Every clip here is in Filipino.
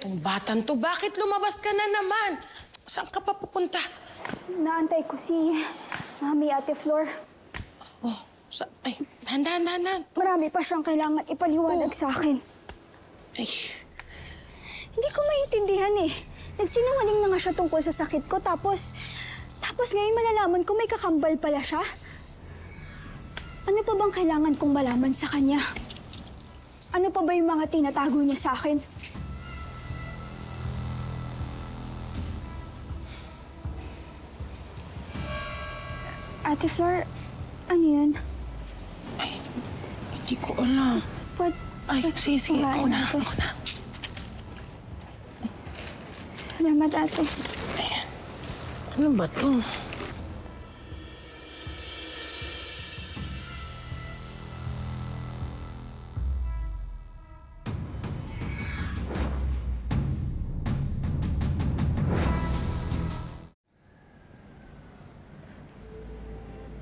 Itong batang to, bakit lumabas ka na naman? Saan ka pa pupunta? Naantay ko si Mami, Ate Flor. Oh, ay, dahan. Marami pa siyang kailangan ipaliwanag sa akin. Ay, Hindi ko maintindihan eh. Nagsinungaling na nga siya tungkol sa sakit ko, tapos ngayon malalaman ko may kakambal pala siya. Ano pa bang kailangan kong malaman sa kanya? Ano pa ba yung mga tinatago niya sa akin? Ate Flor, ano yun? ay, hindi ko alam. Ay, sige, ako na. Salamat, ate. Ayan. Ano ba to?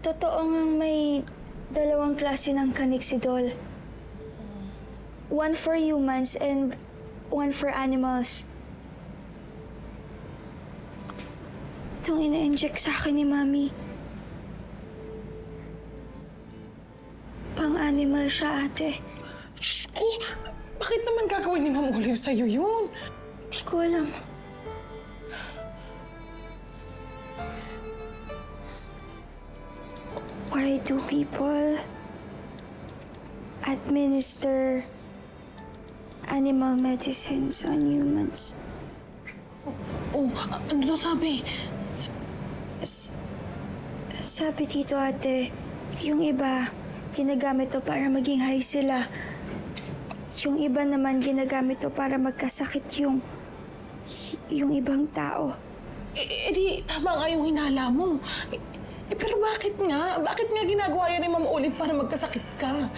Totoo ngang may dalawang klase ng Canixidol. One for humans and one for animals. Itong ina-inject sa akin ni Mami. Pang-animal siya, ate. Diyos ko, bakit naman gagawin ni Ma'am Olive sa'yo yun? Hindi ko alam. Why do people administer animal medicines on humans? Oh, ano daw sabi? Sabi dito, ate, yung iba, ginagamit to para maging high sila. Yung iba naman, ginagamit to para magkasakit yung ibang tao. Di, tama nga yung hinala mo. Pero bakit nga? Bakit nga ginagawa yan ni Ma'am Olive para magkasakit ka?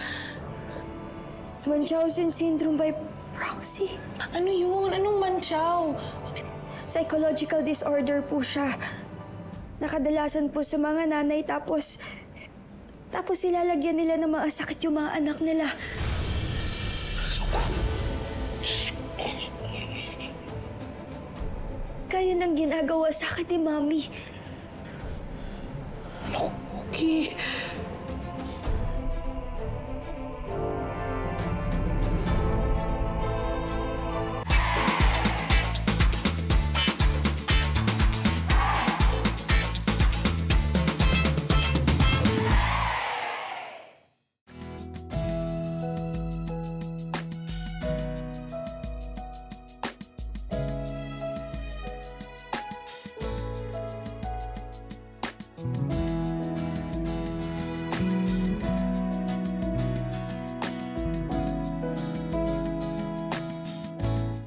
Munchausen syndrome by proxy. Ano yun? Anong manchaw? Psychological disorder po siya. Nakadalasan po sa mga nanay, tapos ilalagyan nila ng mga sakit yung mga anak nila. Kaya nang ginagawa sa akin ni Mami. Okay.